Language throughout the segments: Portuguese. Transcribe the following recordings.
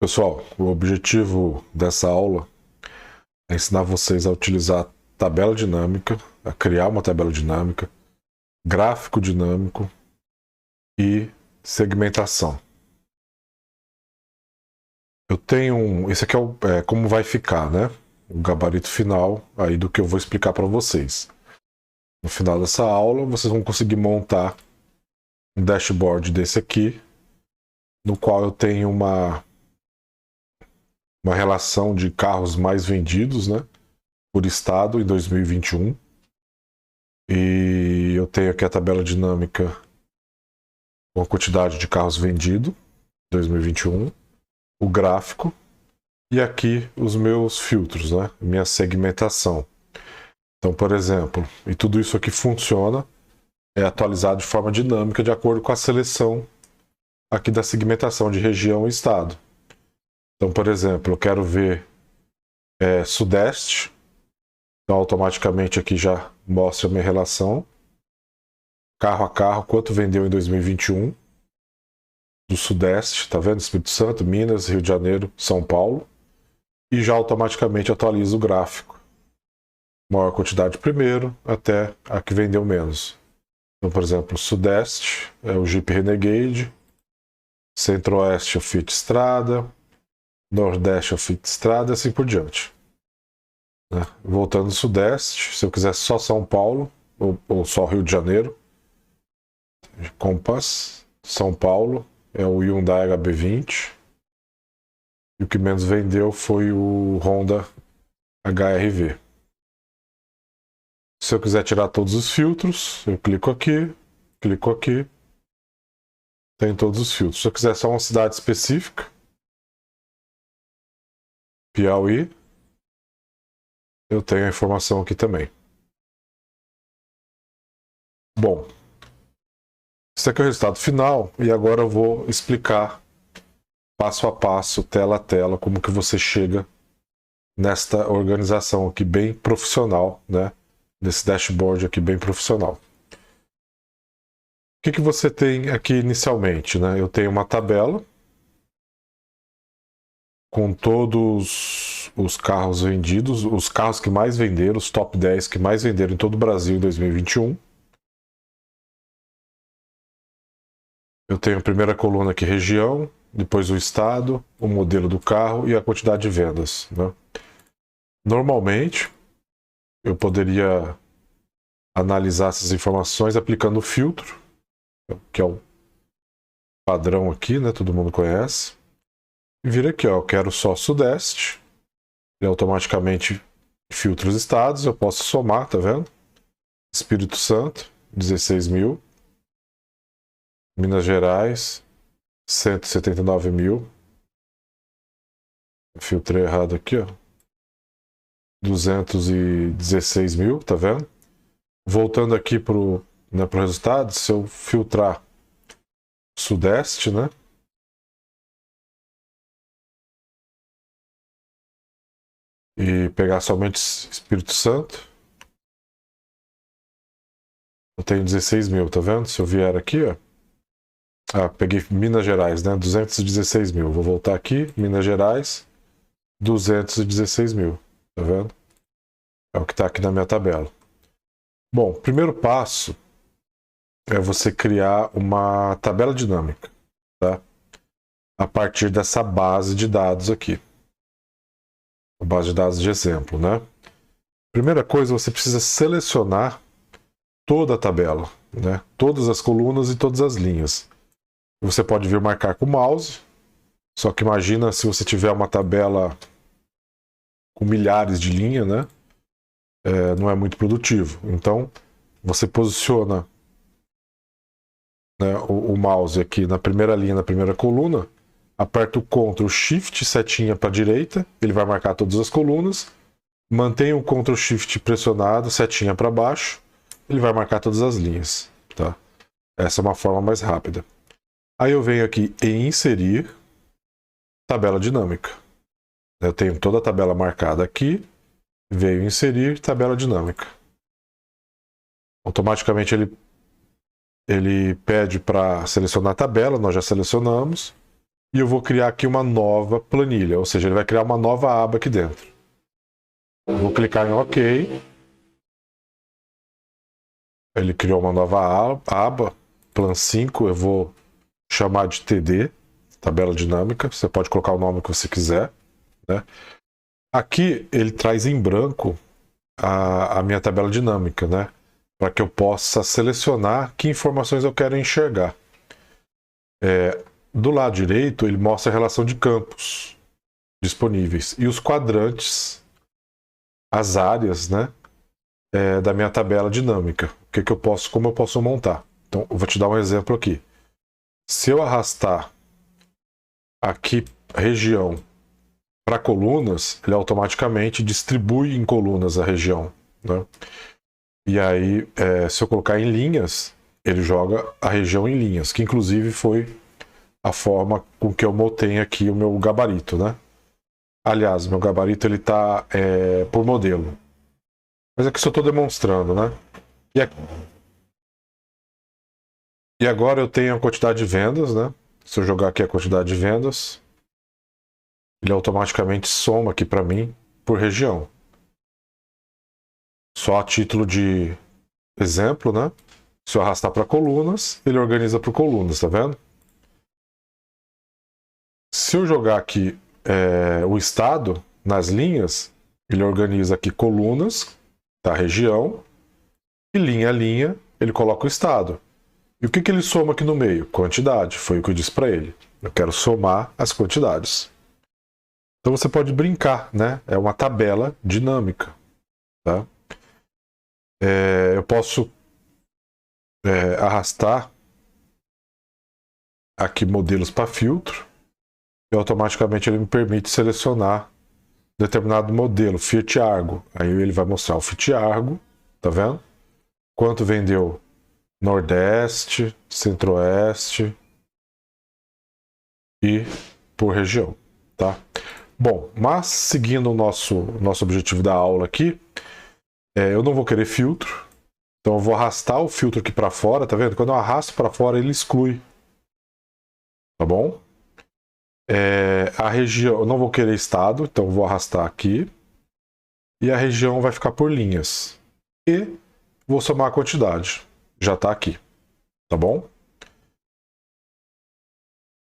Pessoal, o objetivo dessa aula é ensinar vocês a utilizar tabela dinâmica, a criar uma tabela dinâmica, gráfico dinâmico e segmentação. Eu tenho esse aqui é como vai ficar, né? O gabarito final aí do que eu vou explicar para vocês. No final dessa aula, vocês vão conseguir montar um dashboard desse aqui, no qual eu tenho uma relação de carros mais vendidos, né, por estado em 2021. E eu tenho aqui a tabela dinâmica com a quantidade de carros vendidos em 2021, o gráfico e aqui os meus filtros, né, minha segmentação. Então, por exemplo, e tudo isso aqui funciona, é atualizado de forma dinâmica de acordo com a seleção aqui da segmentação de região e estado. Então, por exemplo, eu quero ver Sudeste, então automaticamente aqui já mostra a minha relação, carro a carro, quanto vendeu em 2021, do Sudeste, tá vendo? Espírito Santo, Minas, Rio de Janeiro, São Paulo, e já automaticamente atualiza o gráfico. Maior quantidade primeiro, até a que vendeu menos. Então, por exemplo, Sudeste é o Jeep Renegade, Centro-Oeste é o Fiat Strada, Nordeste é o Fiat Strada e assim por diante. Né? Voltando ao Sudeste, se eu quiser só São Paulo ou só Rio de Janeiro, Compass, São Paulo é o Hyundai HB20 e o que menos vendeu foi o Honda HR-V. Se eu quiser tirar todos os filtros, eu clico aqui, tem todos os filtros. Se eu quiser só uma cidade específica, Piauí, eu tenho a informação aqui também. Bom, esse aqui é o resultado final e agora eu vou explicar passo a passo, tela a tela, como que você chega nesta organização aqui bem profissional, né? Nesse dashboard aqui bem profissional. O que você tem aqui inicialmente, né? Eu tenho uma tabela com todos os carros vendidos, os carros que mais venderam, os top 10 que mais venderam em todo o Brasil em 2021. Eu tenho a primeira coluna aqui, região, depois o estado, o modelo do carro e a quantidade de vendas. Né? Normalmente, eu poderia analisar essas informações aplicando o filtro, que é o padrão aqui, né? Todo mundo conhece. E vir aqui, ó, eu quero só Sudeste. E automaticamente filtra os estados, eu posso somar, tá vendo? Espírito Santo, 16 mil. Minas Gerais, 179 mil. Filtrei errado aqui, ó. 216 mil, tá vendo? Voltando aqui pro resultado, se eu filtrar Sudeste, né? E pegar somente Espírito Santo, eu tenho 16 mil, tá vendo? Se eu vier aqui, ó. Peguei Minas Gerais, né? 216 mil. Vou voltar aqui, Minas Gerais, 216 mil. Tá vendo? É o que está aqui na minha tabela. Bom, primeiro passo é você criar uma tabela dinâmica, tá? A partir dessa base de dados aqui. A base de dados de exemplo, né? Primeira coisa, você precisa selecionar toda a tabela, né? Todas as colunas e todas as linhas. Você pode vir marcar com o mouse, só que imagina se você tiver uma tabela com milhares de linhas, né? Não é muito produtivo. Então, você posiciona, né, o mouse aqui na primeira linha, na primeira coluna, aperta o Ctrl Shift, setinha para a direita, ele vai marcar todas as colunas, mantenha o Ctrl Shift pressionado, setinha para baixo, ele vai marcar todas as linhas. Tá? Essa é uma forma mais rápida. Aí eu venho aqui em inserir tabela dinâmica. Eu tenho toda a tabela marcada aqui, veio inserir tabela dinâmica. Automaticamente ele pede para selecionar a tabela, nós já selecionamos. e eu vou criar aqui uma nova planilha, ou seja, ele vai criar uma nova aba aqui dentro. Eu vou clicar em OK. Ele criou uma nova aba, Plan 5, eu vou chamar de TD, tabela dinâmica. Você pode colocar o nome que você quiser, né? Aqui ele traz em branco a minha tabela dinâmica, né? Para que eu possa selecionar que informações eu quero enxergar. Do lado direito, ele mostra a relação de campos disponíveis e os quadrantes, as áreas, né? Da minha tabela dinâmica. Como eu posso montar? Então, eu vou te dar um exemplo aqui. Se eu arrastar aqui região para colunas, ele automaticamente distribui em colunas a região, né? E aí, se eu colocar em linhas, ele joga a região em linhas, que inclusive foi a forma com que eu montei aqui o meu gabarito, né? Aliás, meu gabarito ele está por modelo. Mas aqui só estou demonstrando, né? E agora eu tenho a quantidade de vendas, né? Se eu jogar aqui a quantidade de vendas, ele automaticamente soma aqui para mim por região. Só a título de exemplo, né? Se eu arrastar para colunas, ele organiza por colunas, tá vendo? Se eu jogar aqui o estado nas linhas, ele organiza aqui colunas da região e linha a linha ele coloca o estado. E o que ele soma aqui no meio? Quantidade. Foi o que eu disse para ele. Eu quero somar as quantidades. Então você pode brincar, né? É uma tabela dinâmica, tá? Eu posso arrastar aqui modelos para filtro e automaticamente ele me permite selecionar determinado modelo, Fiat Argo. Aí ele vai mostrar o Fiat Argo, tá vendo? Quanto vendeu Nordeste, Centro-Oeste e por região, tá? Bom, mas seguindo o nosso objetivo da aula aqui, eu não vou querer filtro, então eu vou arrastar o filtro aqui para fora, tá vendo? Quando eu arrasto para fora, ele exclui, tá bom? A região, eu não vou querer estado, então eu vou arrastar aqui e a região vai ficar por linhas e vou somar a quantidade, já está aqui, tá bom?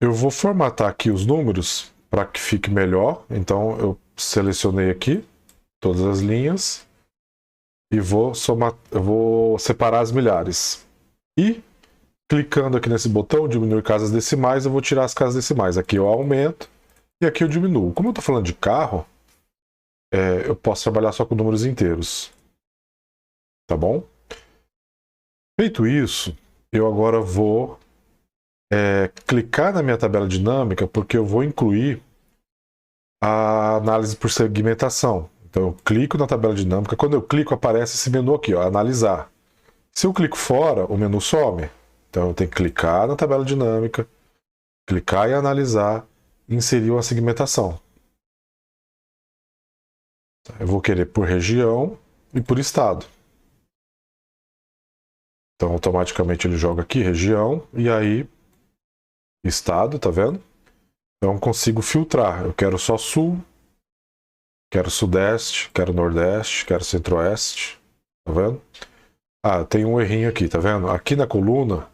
Eu vou formatar aqui os números para que fique melhor, então eu selecionei aqui todas as linhas e vou separar as milhares. E clicando aqui nesse botão, diminuir casas decimais, eu vou tirar as casas decimais. Aqui eu aumento e aqui eu diminuo. Como eu estou falando de carro, eu posso trabalhar só com números inteiros. Tá bom? Feito isso, eu agora vou clicar na minha tabela dinâmica, porque eu vou incluir a análise por segmentação. Então eu clico na tabela dinâmica, quando eu clico aparece esse menu aqui, ó, analisar. Se eu clico fora, o menu some. Então eu tenho que clicar na tabela dinâmica, clicar em analisar, e inserir uma segmentação. Eu vou querer por região e por estado. Então automaticamente ele joga aqui região e aí estado, tá vendo? Então eu consigo filtrar. Eu quero só sul, quero sudeste, quero nordeste, quero centro-oeste, tá vendo? Tem um errinho aqui, tá vendo? Aqui na coluna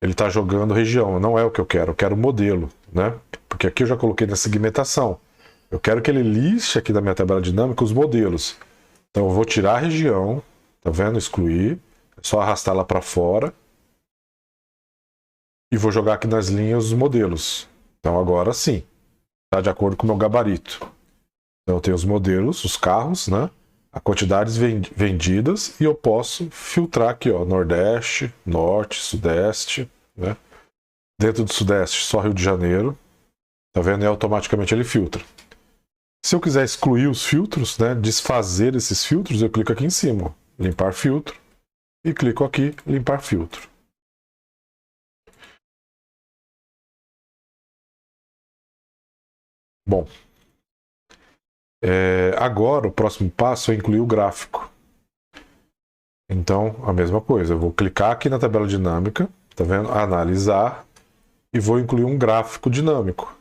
ele está jogando região, não é o que eu quero modelo, né? Porque aqui eu já coloquei na segmentação. Eu quero que ele liste aqui da minha tabela dinâmica os modelos. Então eu vou tirar a região, tá vendo? Excluir, é só arrastar lá para fora. E vou jogar aqui nas linhas os modelos. Então agora sim, está de acordo com o meu gabarito. Então eu tenho os modelos, os carros, né? A quantidades vendidas e eu posso filtrar aqui, ó, Nordeste, Norte, Sudeste, né? Dentro do Sudeste, só Rio de Janeiro, tá vendo? E automaticamente ele filtra. Se eu quiser excluir os filtros, né, desfazer esses filtros, eu clico aqui em cima, limpar filtro, e clico aqui, limpar filtro. Bom, agora o próximo passo é incluir o gráfico. Então, a mesma coisa, eu vou clicar aqui na tabela dinâmica, tá vendo? Analisar, e vou incluir um gráfico dinâmico.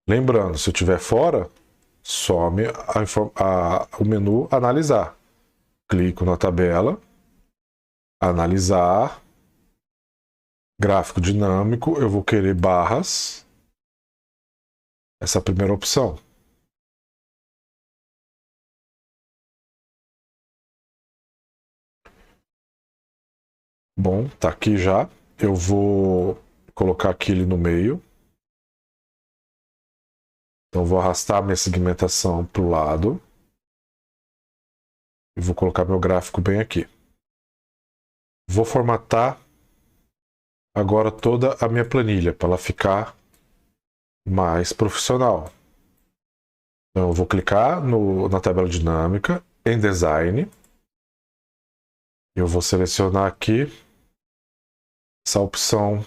Lembrando, se eu estiver fora, some o menu analisar. Clico na tabela, analisar, gráfico dinâmico, eu vou querer barras, essa é a primeira opção. Bom, tá aqui já. Eu vou colocar aquele no meio. Então vou arrastar minha segmentação para o lado. E vou colocar meu gráfico bem aqui. Vou formatar agora toda a minha planilha para ela ficar mais profissional. Então eu vou clicar na tabela dinâmica, em design. Eu vou selecionar aqui essa opção.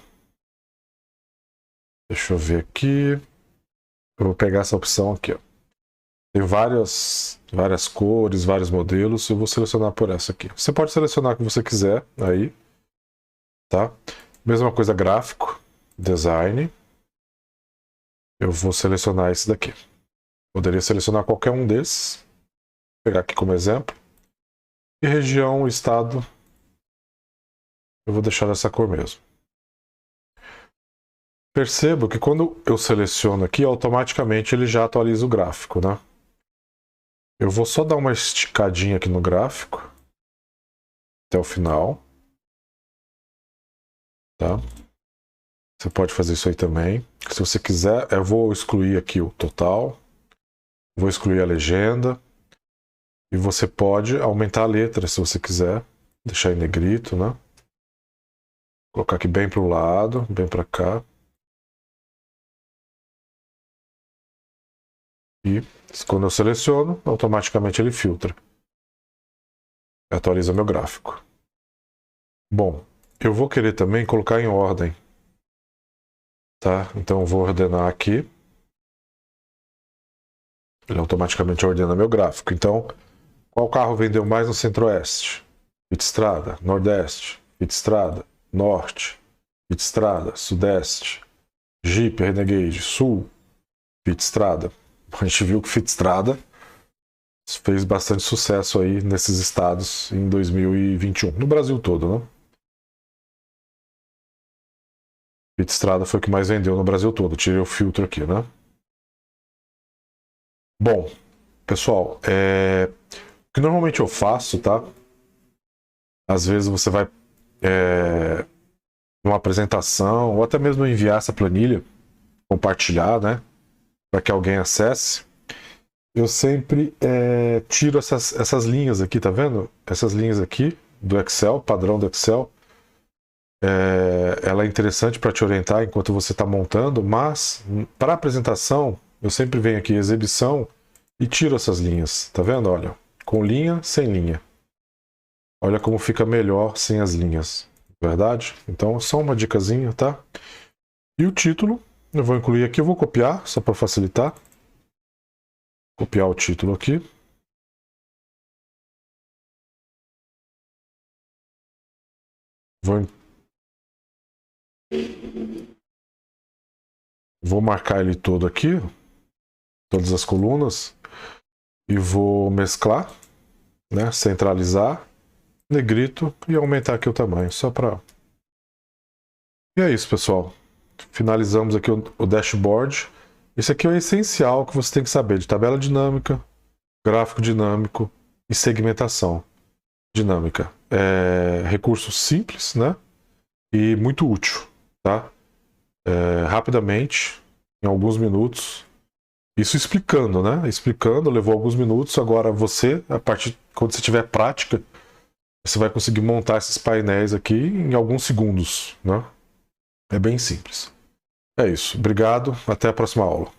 Deixa eu ver aqui. Eu vou pegar essa opção aqui, ó. Tem várias cores, vários modelos. Eu vou selecionar por essa aqui. Você pode selecionar o que você quiser aí, tá? Mesma coisa, gráfico, design. Eu vou selecionar esse daqui. Poderia selecionar qualquer um desses. Vou pegar aqui como exemplo. E região, estado, eu vou deixar dessa cor mesmo. Percebo que quando eu seleciono aqui, automaticamente ele já atualiza o gráfico, né? Eu vou só dar uma esticadinha aqui no gráfico até o final, tá? Você pode fazer isso aí também. Se você quiser, eu vou excluir aqui o total, vou excluir a legenda, e você pode aumentar a letra se você quiser, deixar em negrito, né? Colocar aqui bem para o lado, bem para cá. E quando eu seleciono, automaticamente ele filtra. Atualiza meu gráfico. Bom, eu vou querer também colocar em ordem. Tá? Então eu vou ordenar aqui. Ele automaticamente ordena meu gráfico. Então, qual carro vendeu mais no Centro-Oeste? Pitstrada, Nordeste, Pitstrada, Norte, Pitstrada, Sudeste, Jeep, Renegade, Sul, Pitstrada. A gente viu que Pitstrada fez bastante sucesso aí nesses estados em 2021, no Brasil todo, né? Pitstrada foi o que mais vendeu no Brasil todo. Tirei o filtro aqui, né? Bom, pessoal, o que normalmente eu faço, tá? Às vezes você vai numa apresentação ou até mesmo enviar essa planilha, compartilhar, né? Para que alguém acesse. Eu sempre tiro essas linhas aqui, tá vendo? Essas linhas aqui do Excel, padrão do Excel. Ela é interessante para te orientar enquanto você está montando, mas para apresentação eu sempre venho aqui exibição e tiro essas linhas, tá vendo? Olha, com linha, sem linha. Olha como fica melhor sem as linhas, verdade? Então só uma dicasinha, tá? E o título eu vou incluir aqui, eu vou copiar só para facilitar. Copiar o título aqui. Vou marcar ele todo aqui, todas as colunas, e vou mesclar, né, centralizar, negrito e aumentar aqui o tamanho, só para... E é isso, pessoal. Finalizamos aqui o dashboard. Esse aqui é o essencial que você tem que saber de tabela dinâmica, gráfico dinâmico e segmentação dinâmica. Recurso simples, né, e muito útil, tá? Rapidamente, em alguns minutos. Isso explicando, né? Explicando, levou alguns minutos. Agora você, quando você tiver prática, você vai conseguir montar esses painéis aqui em alguns segundos, né? É bem simples. É isso. Obrigado. Até a próxima aula.